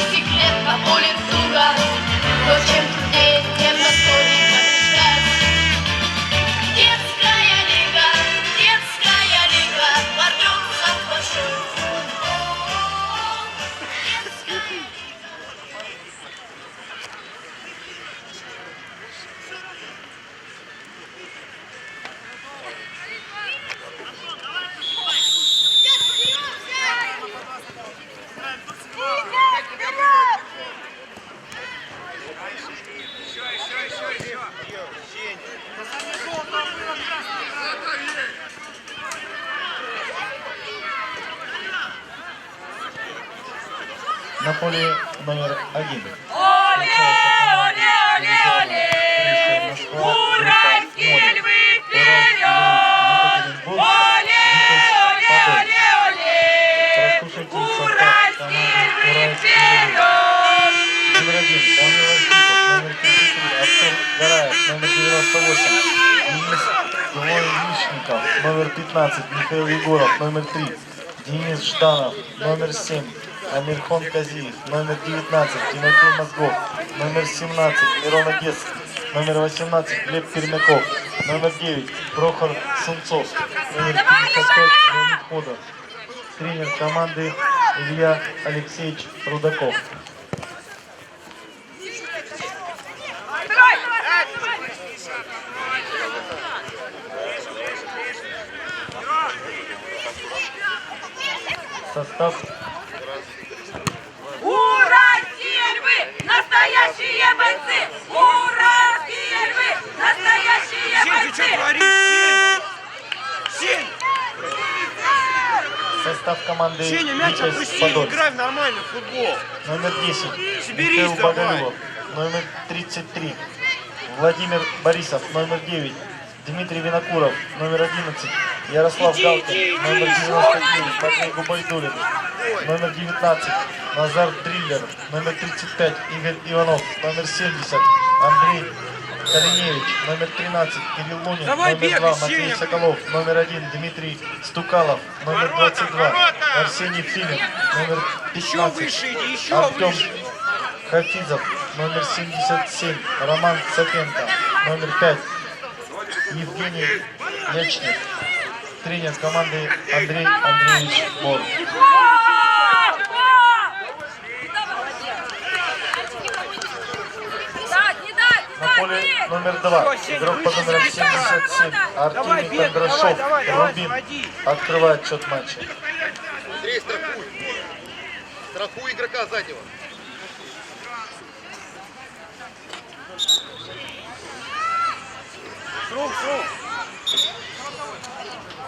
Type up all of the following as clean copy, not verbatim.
секрет на поле друга. Но чем труднее, тем настойнее побеждать. Детская лига, борется в большой футбол. На поле номер 1. Оле! Уральские львы вперед! Оле! Уральские львы вперед! Номер 1. Данил Архипов. Номер 33. Артур Гараев. Номер 98. Денис Лоевичников. Номер 15. Михаил Егоров. Номер 3. Денис Жданов. Номер 7. Амирхон Казиев. Номер 19. Тимофей Мозгов. Номер 17. Мирон Одесский. Номер 18. Глеб Пермяков. Номер 9. Прохор Сунцов. Номер 55. Леонид Ходов. Тренер команды Илья Алексеевич Рудаков. Состав. Уральские львы! Настоящие бойцы! Уральские львы! Настоящие Сень, ты что бойцы! творишь, Сень? Состав команды Сеня, мяч Витязь опусти, Подольск. играй в нормальный футбол. Номер 10. Соберись Михаил давай. Боголюбов. Номер 33. Владимир Борисов. Номер 9. Дмитрий Винокуров. Номер 11. Ярослав Галкин. Номер 99. Матвей Губайдулин. Номер 19. Назар Дриллер. Номер 35. Игорь Иванов. Номер 70. Андрей Калиневич. Номер 13. Кирилл Лунин. Давай Номер бегай, 2. Матвей Сеня. Соколов. Номер 1. Дмитрий Стукалов. Номер 22. Арсений Филин. Номер Еще 15. выше иди, еще Артем выше. Хафизов. Номер 77. Роман Сапенко. Номер 5. Евгений Ячнев. Тренер команды Андрей Андреевич Бор. На поле номер 2. Игрок под номером 77. Артемий Кондрашов. Рубин. Открывает счет матча. Андрей, страхуй. Страхуй игрока заднего.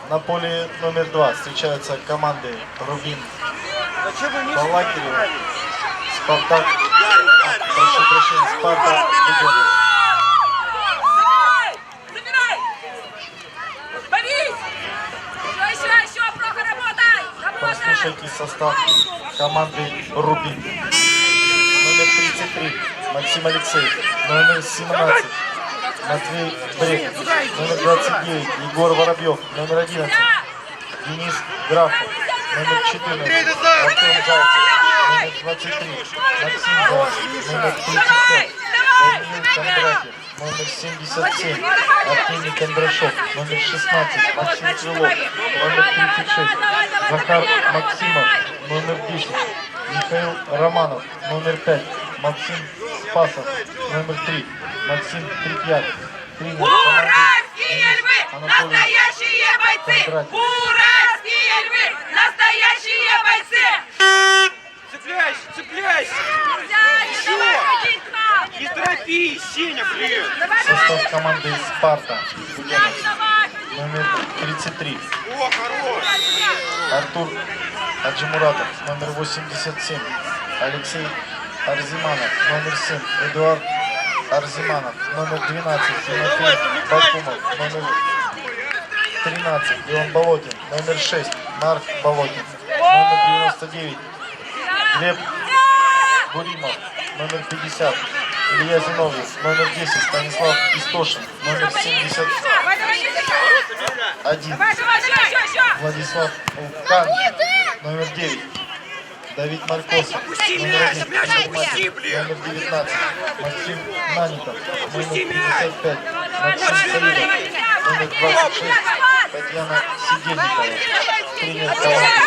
На поле номер 2 встречаются команды Рубин Зачем вы не Балакирева, Спартак, прошу прощения, Спарта Легионы. Забирай! Борис! Еще, Прохор, работай! Послушайте состав команды Рубин. Номер 33 Максим Алексеев. Номер 17 Матвей Брек. Номер 29 Егор Воробьев. Номер 11 Денис Графов. Номер 14 Артем Зайцев. Номер 23 Максим Зайцев. Номер 35 Даниил Кондратьев. Номер 77 Артемий Кондрашов. Номер 16 Максим Крылов. Номер 36 Захар Максимов. Номер 10 Михаил Романов. Номер 5 Максим Спасов. Номер 3 Максим Трипьяк. Тренер команды Уральские львы! Анатолий Настоящие бойцы! Кондратьев. Уральские львы! Настоящие бойцы! Цепляйся, цепляйся! Нельзя, не давай ходить к нам! Не торопись, Сеня, блин! Состав команды Спарта. Давай! Номер 33 О, хорош! Артур Аджимуратов. Номер 87 Алексей Арзиманов. Номер 7 Эдуард Арзиманов. Номер 12 Тимофей Бакумов. Номер 13 Леон Болотин. Номер 6 Марк Болотин. Номер 99 Глеб Буримов. Номер 50 Илья Зиновьев. Номер 10 Станислав Истошин. Номер 71 Давай, еще! Владислав Улкан. Номер 9 Давид Маркосов, номер 1, номер 19, Максим Наников, номер 55, Максим Салидов, номер 26, Татьяна Сидельникова, тренер команды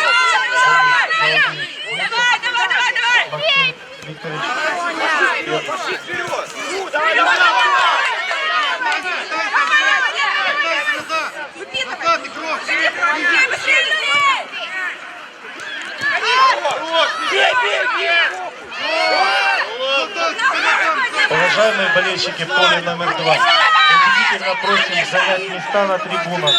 Максим Викторович Назад, игрок! Уважаемые болельщики в поле номер 2, убедительно просим занять места на трибунах.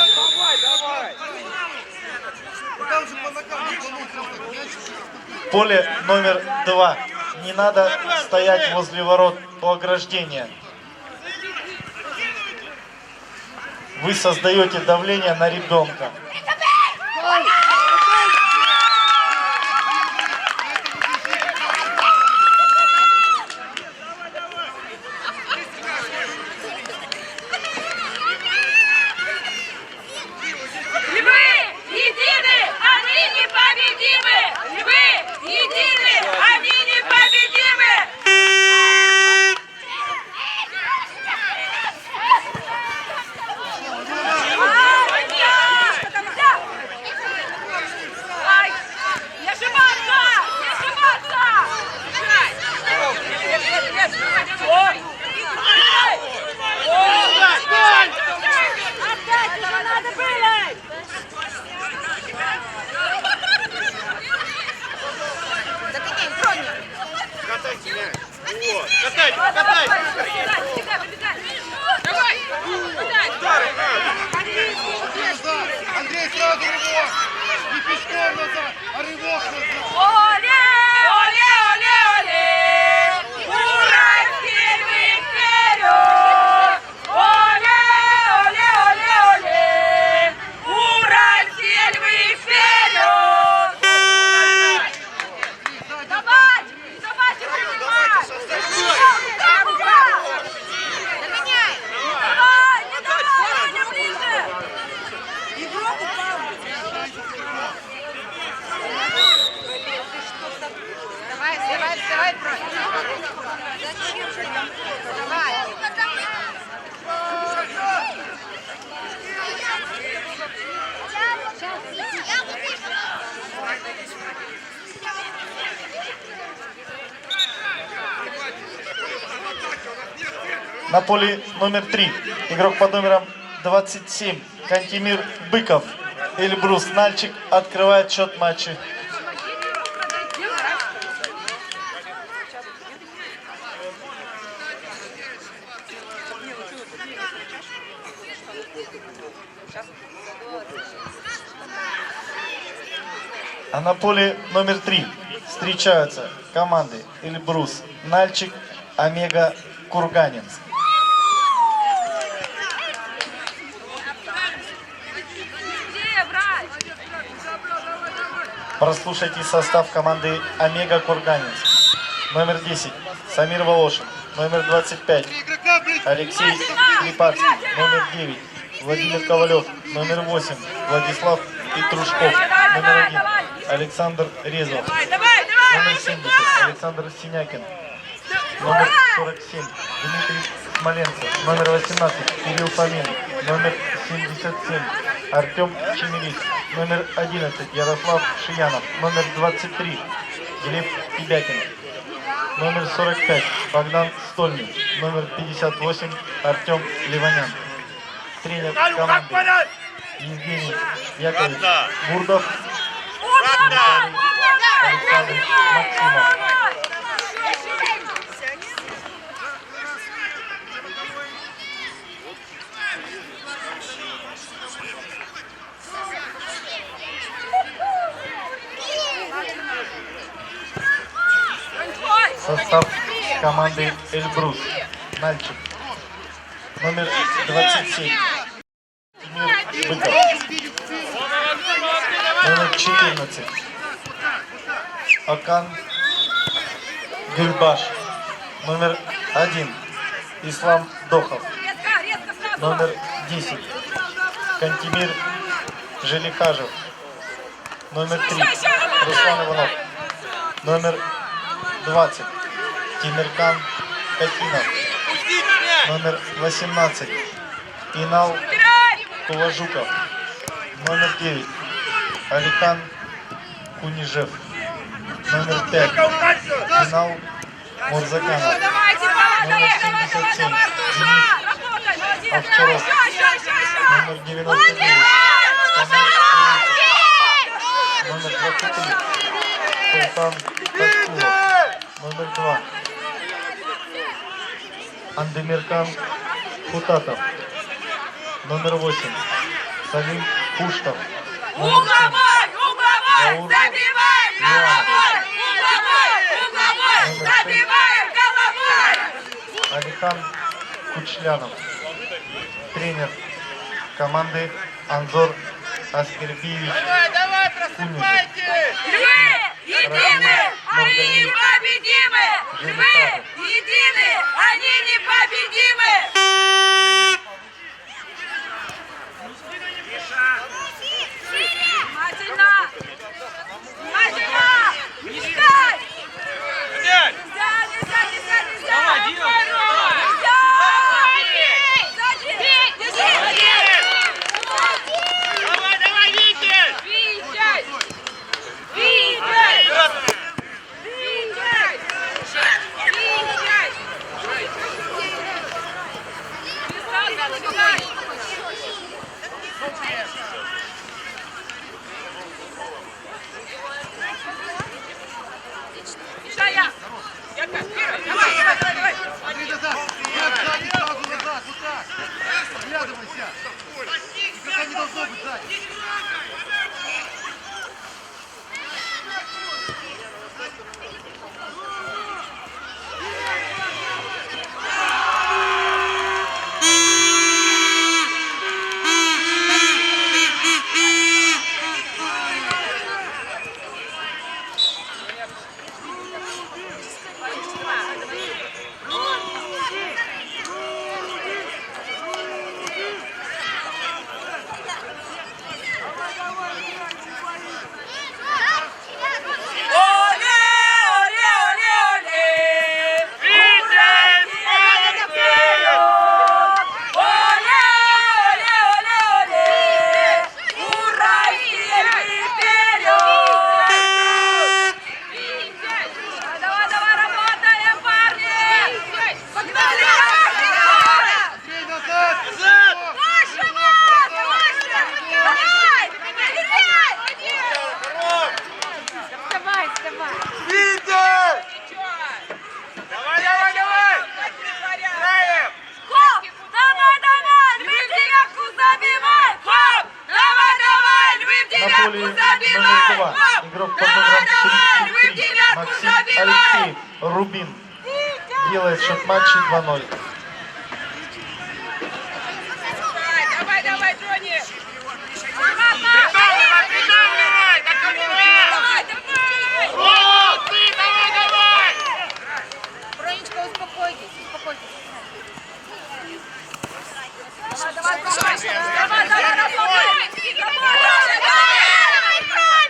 Поле номер 2. Не надо стоять возле ворот у ограждения. Вы создаете давление на ребенка. Львы едины, они непобедимы! Львы едины, они непобедимы! Ай, не ошибаться! Не ошибаться! Ой! Опять уже надо было! Катайте мяч. Вот. Катайте, катайте. Давай! Ударай, Назад! Андрей, сразу рывок! Не пешком назад, а рывок назад! Оле! Оле! Оле! Оле! Уральские львы вперед! Оле! Оле! Оле! Оле! Уральские львы вперед! Давай! Давай, Давай, не давай, не ближе! Игрок упал! Давай, против. Давай. На поле номер 3 игрок под номером 27 Кантемир Быков. Эльбрус Нальчик открывает счет матча. А на поле номер 3 встречаются команды Эльбрус Нальчик, Омега Курганинск. Где, брать? Прослушайте состав команды Омега Курганинск. Номер 10 Самир Волошин. Номер 25 Игрока, блядь! Алексей Клепарский. Номер 9 Владимир Ковалев. Номер 8 Владислав Петрушков. Номер 1 Александр Резов. Давай, давай, давай! Номер 70 Александр Синякин. Номер 47 Дмитрий Смоленцев. Номер 18 Кирилл Фомин. Номер 77 Артем Чемерис. Номер 11 Ярослав Шиянов. Номер 23 Глеб Кибякин. Номер 45 Богдан Стольный. Номер 58 Артем Ливанян. Тренер команды Евгений Яковлевич Бурдов. Александр Максимов. Состав команды Эльбрус. Нальчик. Номер 27. Тимир Быков. Номер 14. Акан Гюльбаш. Номер 1. Ислам Дохов. Резко, резко сразу! Номер 10. Кантемир Желихажев. Номер 3. Руслан Иванов. номер 20 Тимиркан Катинов, Пустите мяч! номер 18 Инал Куважуков, номер 9 Алихан Кунижев, номер 5 Инал Мурзаканов, Давайте, номер давай, 77 Артуша! Денис Работай, молодец! Овчаров, Еще! номер 99 номер 23 Султан Таткулов, номер 2 Андемиркан Хутатов, номер 8 Салим Пуштов, номер 7 Угловой! Угловой! Заур Забивай головой! Угловой! Угловой! Забивай головой! Алихан Кучлянов, тренер команды Анзор Аскербиевич Давай, просыпайтесь! Львы едины, они непобедимы! Львы едины, они непобедимы! Внимательно! Внимательно! Искать! Мяч! Нельзя, нельзя, нельзя, нельзя! Давай, Дима! Нельзя! Сзади! Держи! Давай, давай, Витя! Витязь! Витязь! Витязь! Витязь! Мишая! Ярко, вперед! Давай, давай, давай, давай! Смотри назад. Мяч сзади, сразу назад. Вот так. Оглядывайся. Никогда не должно быть сзади. Оле, оле, оле, оле! Витязь! Оле, оле, оле, оле! Уральские львы вперед! Давай, давай, работаем, парни! Погнали! Андрей, назад. Назад! Маша, Маша! Давай! Стреляй! Вставай, вставай. Витязь! Давай, давай, давай! Играем! Хоп! Давай, давай! Львы в девятку забивай! Хоп! Давай, давай! Львы в На девятку поле забивай! номер 2 Хоп! игрок под Давай, номером давай! Львы в 33 девятку Максим забивай! Алексеев Рубин делает шаг матча 2-0. Давай, давай, Джонни! Придавливай, придавливай! Так и не Давай, давай! О, ты, давай, давай! Бронечка, успокойтесь, успокойтесь. Давай, давай, давай! Давай, давай, работай! Давай, давай!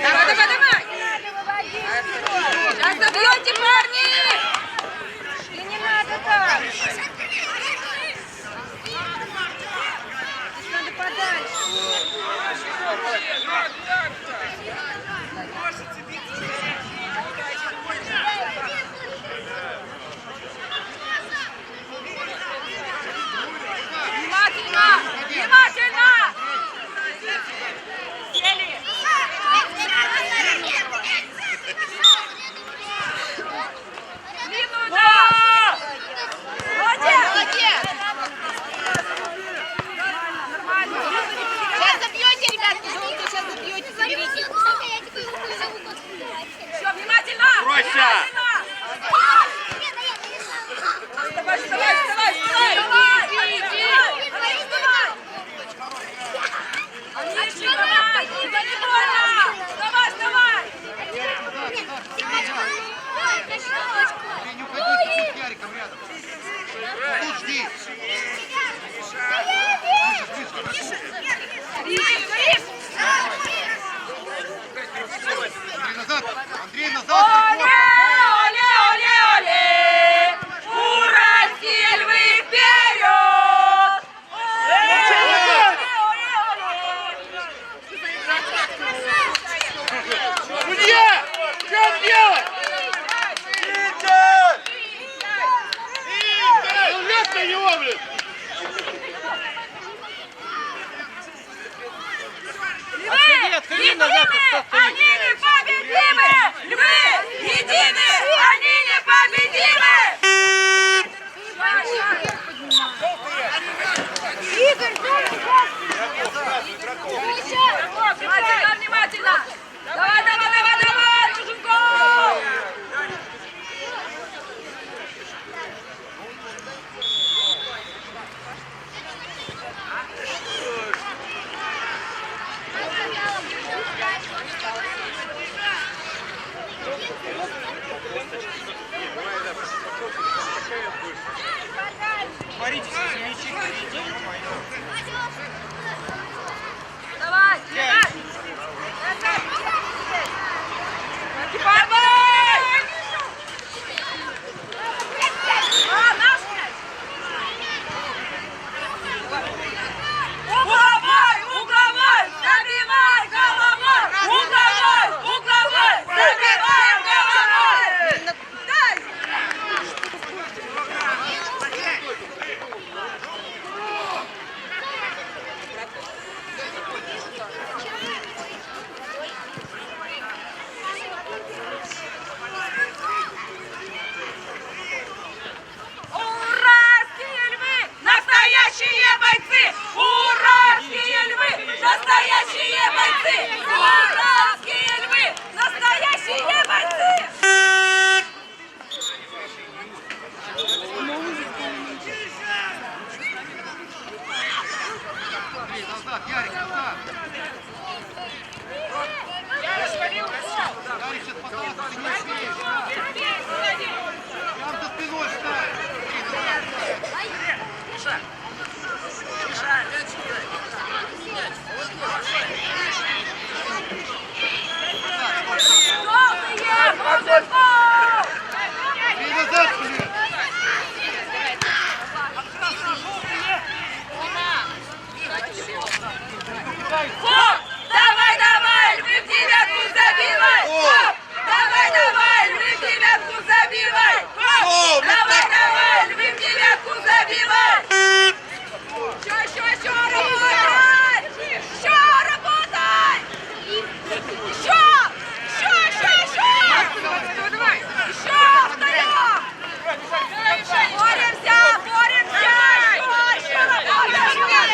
Давай, давай, давай! Сейчас забьете, парни! И не надо так. Здесь надо подальше. Внимательно! Внимательно! Сели! Минута! Молодец! Нормально! Сейчас забьете, ребятки, желтый, сейчас забьете, заберите. Все, внимательно! Бросься! Вставай, вставай, вставай, вставай! Давай, вставай! Отлично, давай! Да не больно! Вставай, вставай! Андрей, не уходи, ты с Яриком рядом. Тут жди. Андрей, назад. Оле, оле, оле, оле! Уральские львы вперед! Оле, оле, оле! Судья! Что делать? Ну, лёг на него, блин! Отходи назад, они непобедимы! Львы едины! Они непобедимы! Внимательно, внимательно! Давай, давай, давай, давай! Нужен гол! Давай, давай! Давай! Наш мяч! Угловой, угловой! Забивай головой! Угловой, угловой! Забиваем головой! Дай! Уральские львы! Настоящие бойцы! Уральские львы! Настоящие бойцы! Уральские львы! Настоящие бойцы! Андрей, назад, Ярик, назад. Ярик сейчас пытался, ты не успеешь. Там за спиной встань. Желтые! Нужен гол! Андрей, назад, блин. Хоп! Давай, давай! Львы в девятку забивай! Хоп! Давай, давай! Львы в девятку забивай! Хоп! Давай, давай! Львы в девятку забивай! Еще работай! Еще работай! Еще! Еще! Встаем! Боремся! Боремся! Еще работай!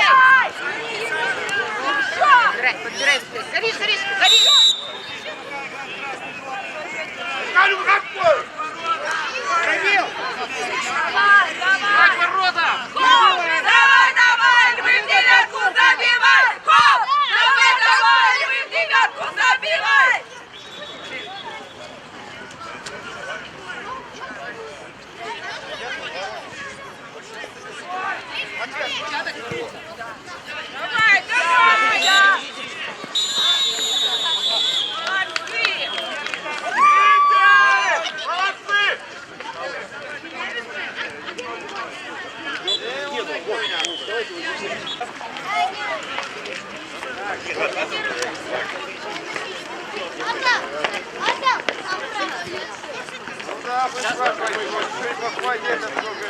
Подбирай, подбирай. Гори, гори, гори. Калю, какой! Пробил. Давай, давай! Ворота! Хоп! Давай, давай! Львы в девятку забивай! Хоп! Давай, давай! Львы в девятку забивай! Давай, давай! Да, похватит это тоже.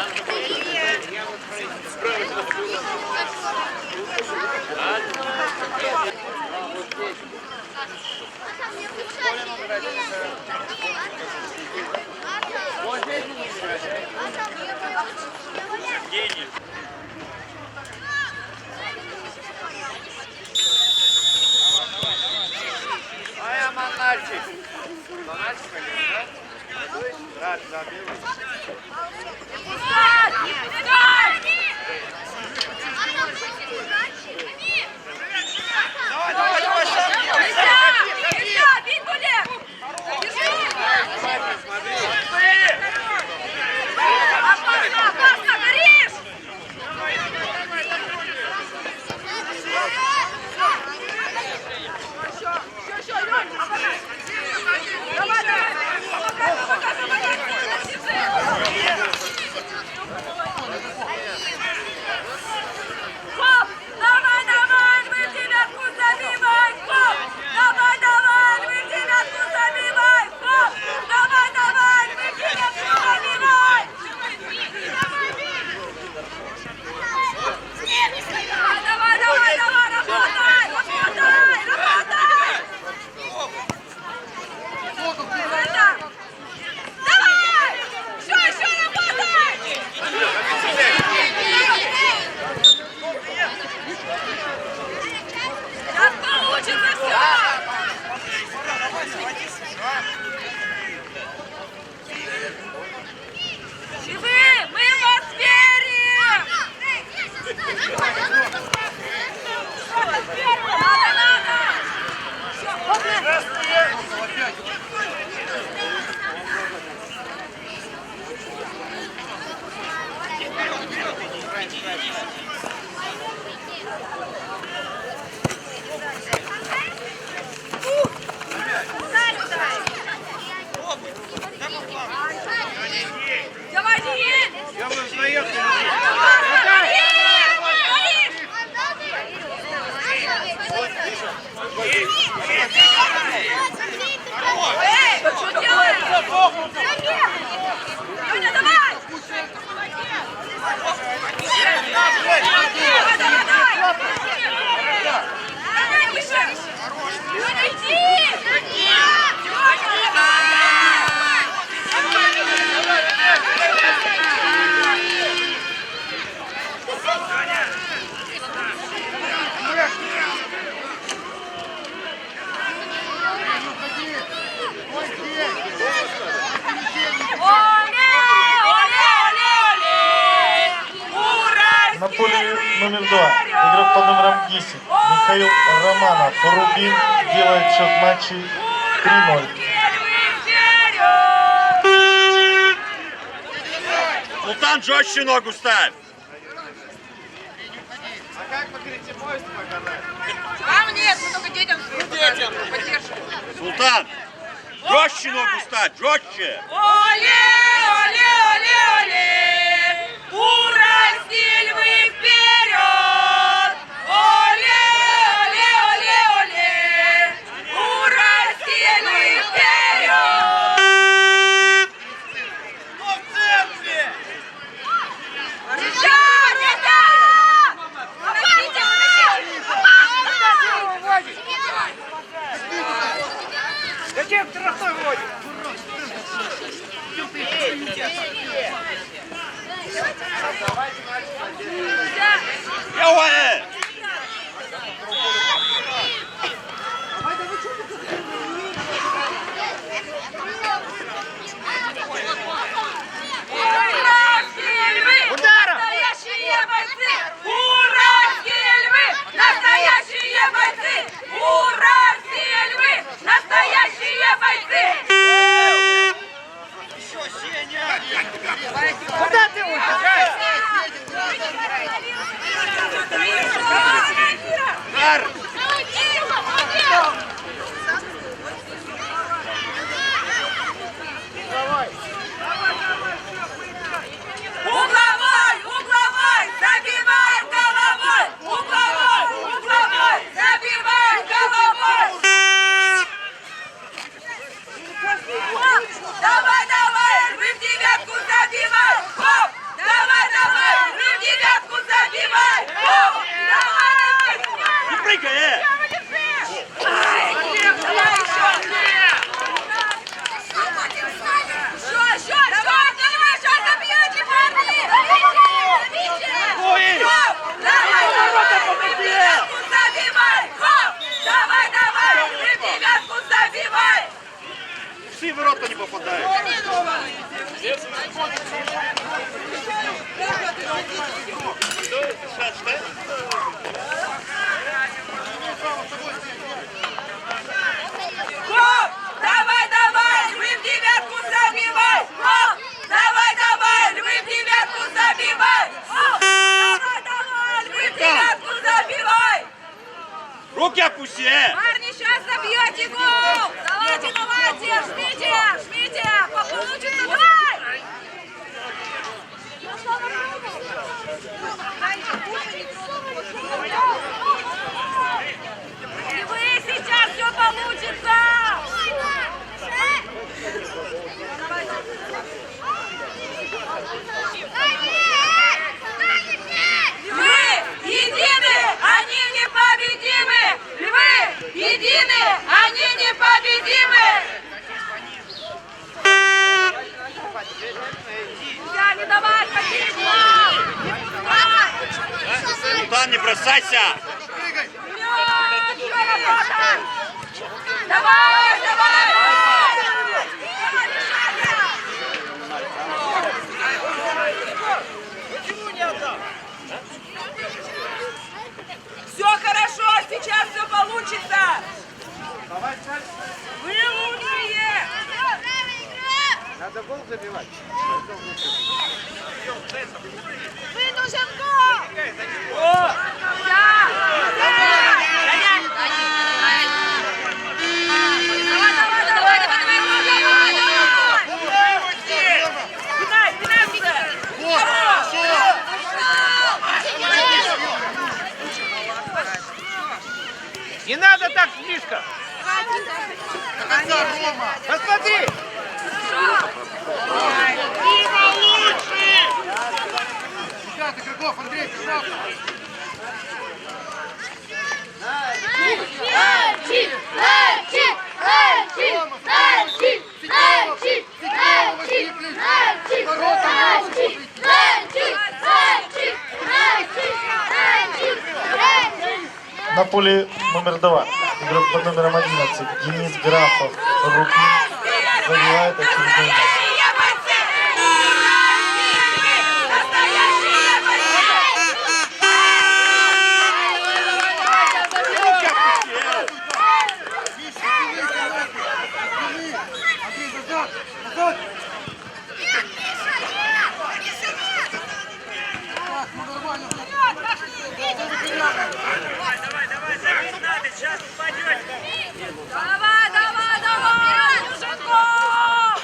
А я монарчик. Монарчик, да? Рад, забил. Давай, давай, давай, На поле номер 2 игрок под номером 10 Михаил Романов. Рубин делает счет в матче 3-0. Султан, жестче ногу ставь. А как по третьему показать? Вам нет, мы только детям поддержим. Султан, жестче ногу ставь, жестче. Оле, оле, оле, оле! Уральские львы вперед! Оле, оле, оле, оле! Уральские львы вперед! В центре. Ребята! Зачем трохой водит? Давай. Уральские львы! Настоящие бойцы! Уральские львы! Настоящие бойцы! Уральские львы! Настоящие бойцы! Куда ты уходишь? Удар. Угловой! Угловой! Забивай головой! Угловой! Угловой! Забивай Давай еще! Еще! Давай, сейчас забьете, парни! Ой! Давай, девятку забивай! Хоп! Давай, мы в девятку забивай! Всі ворота не попадають. Хоп! Давай, мы в девятку забивай! Хоп! Давай, мы в девятку забивай! Хоп! Давай, мы в девятку забивай! Руки опусти! Парни, сейчас забьете гол! Давайте, жмите! Получится, давай! И вы сейчас все получится! Львы едины, они непобедимы! Львы едины, они непобедимы! Я не давай, ходить! Не пускай! Туда не бросайся! Вперед! Всё, работа! Давай! Все хорошо, сейчас все получится! Вы лучшие! Надо гол забивать. Вы нужен гол! Не надо так слишком! Посмотри! Ребята, игроков, Андрей, пожалуйста. На поле номер 2. Игрок под номером 11. Денис Графов. Руки. Забивает очередной мяч. Андрей, назад! Назад! Так, ну нормально. Давай, мужиков!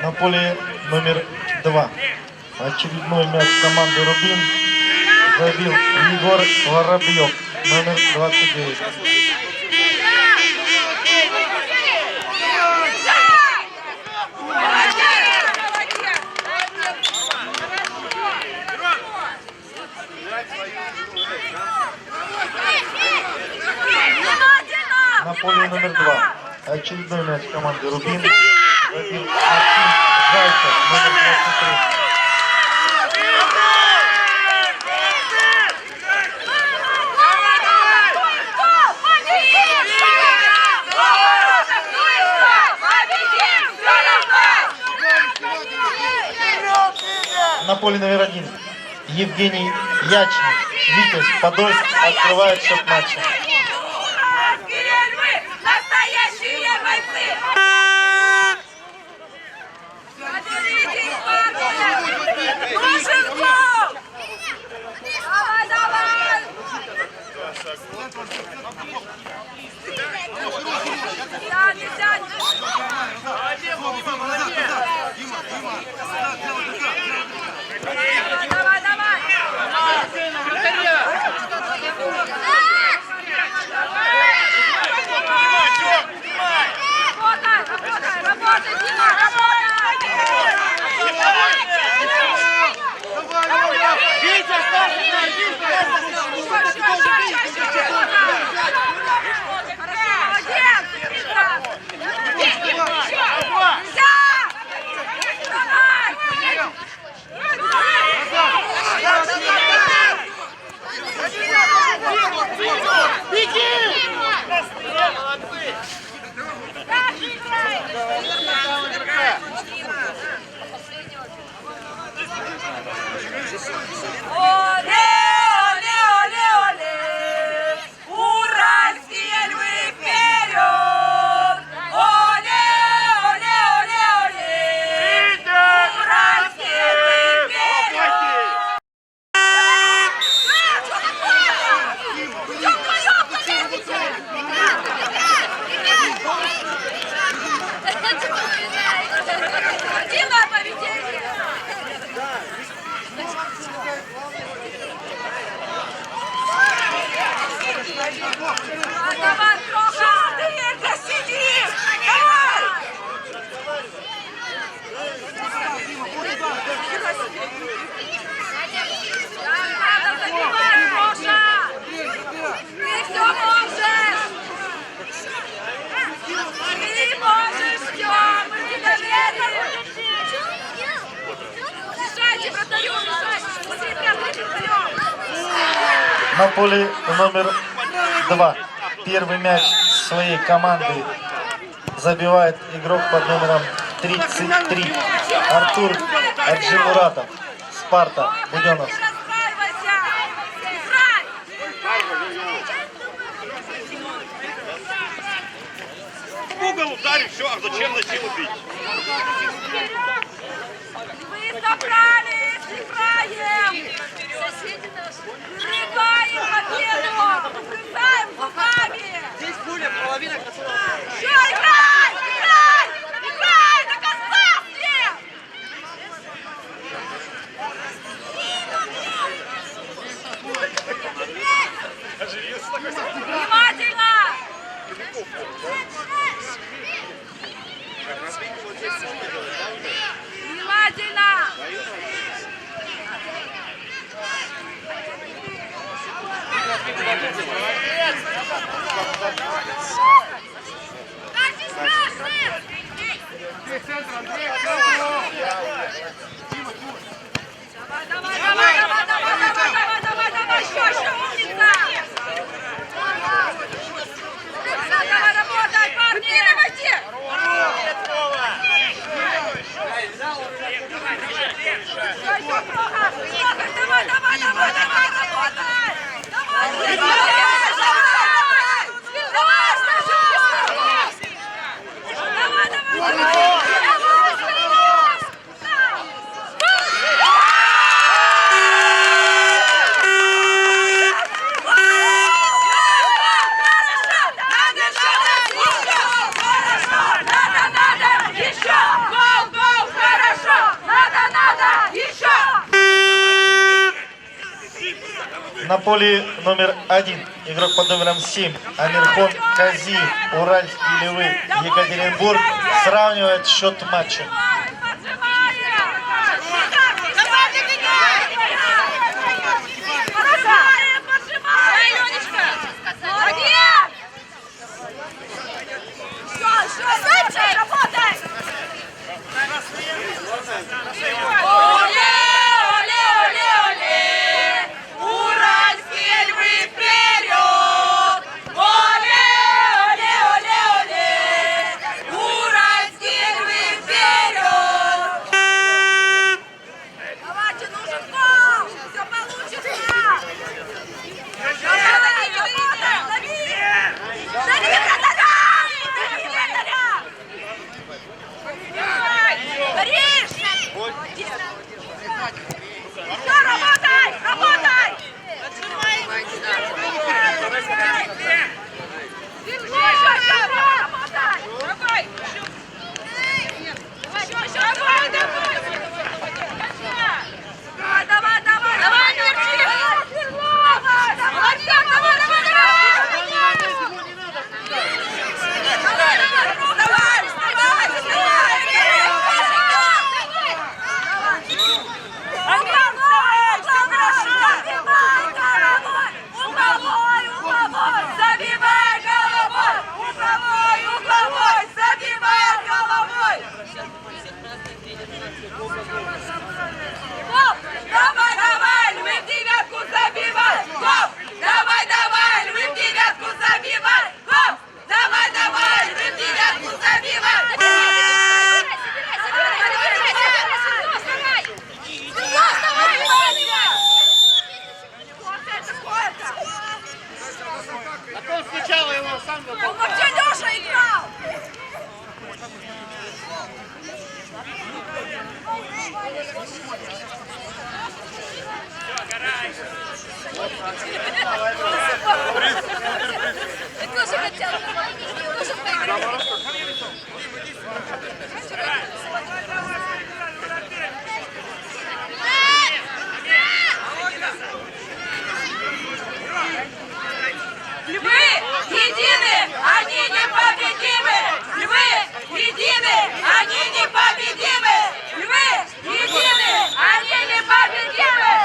На поле номер 2. Очередной мяч команды «Рубин» забил Егор Воробьев, номер 29. На поле номер 2. Очередной мяч команды «Рубин» забил Максим Зайцев, номер 23. На поле номер 1 Евгений Ячник, Витязь, Подольск, открывает счет матча. Настоящие бойцы! Луженков! Давай, давай! Сядь, сядь! Давай, давай! Работай, работай, Дима, работай! Витя, старший, Оле, оле, оле, оле! Уральские львы вперед! Оле, оле, оле, оле! Уральские львы вперед! Спортивное поведение! Давай, Троха! Ты сидишь! Давай! Надо забивать, Троша! Ты все можешь! Ты можешь все! Мы тебя верим! Мешайте вратарю, мешайте! Мы тебя вперед! На поле номер 2 первый мяч своей команды забивает игрок под номером 33 Артур Аджимуратов, Спарта, Буденновск. Не расстраивайся! Играй! в угол ударить, все, а зачем убить? Вы собрались! Играем! Играем победу! Играем зубами! Здесь пуля, половина красава. Все, играй! Играй! Играй! До конца все! Внимательно! Внимательно! Давай, давай, давай, давай, давай, давай, давай, давай, еще, умница! Давай, работай, парни! Давай, давай, давай, давай, работай! Давай, давай, давай! На поле номер 1 игрок под номером 7 Амирхон Казиев, Уральские львы, Екатеринбург, сравнивает счет матча. Сначала его сам Ты тоже хотел, тоже поиграть. Львы едины, они непобедимы! Львы едины, они непобедимы! Львы едины, они непобедимы!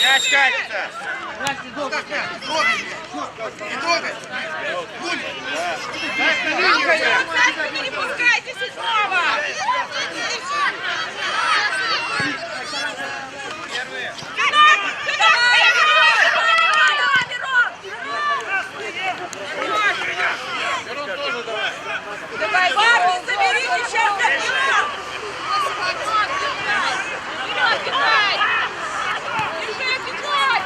Мяч катится. Не трогай. Не пускайтесь снова! Давай, Барби, заберите сейчас Вперед, Китай! Держи, Китай!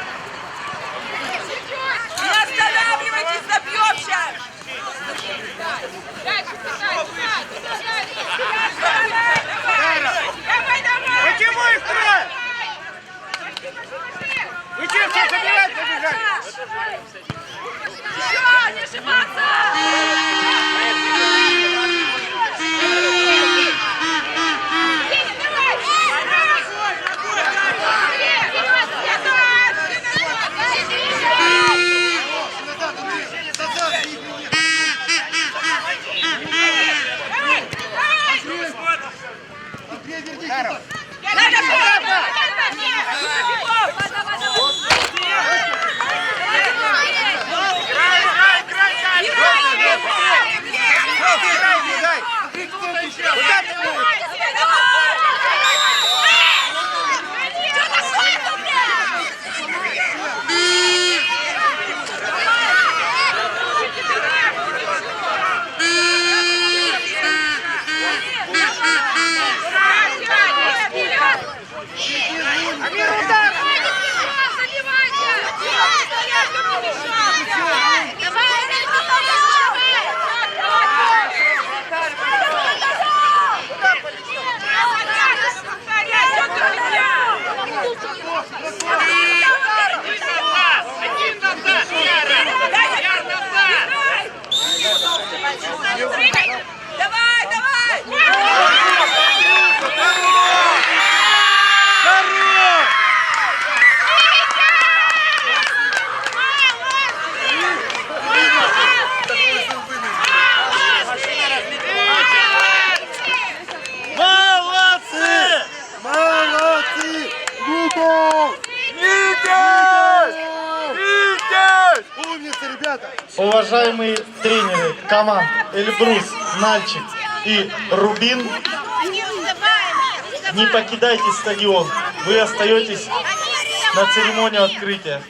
Не останавливайтесь, забьем сейчас! Дальше, Китай, Китай! Карл. Давай, давай! Молодцы! Молодцы! Витязь! Витязь! Умницы, ребята! Уважаемые тренеры команд Эльбрус, Нальчик и Рубин, не покидайте стадион. Вы остаетесь на церемонию открытия.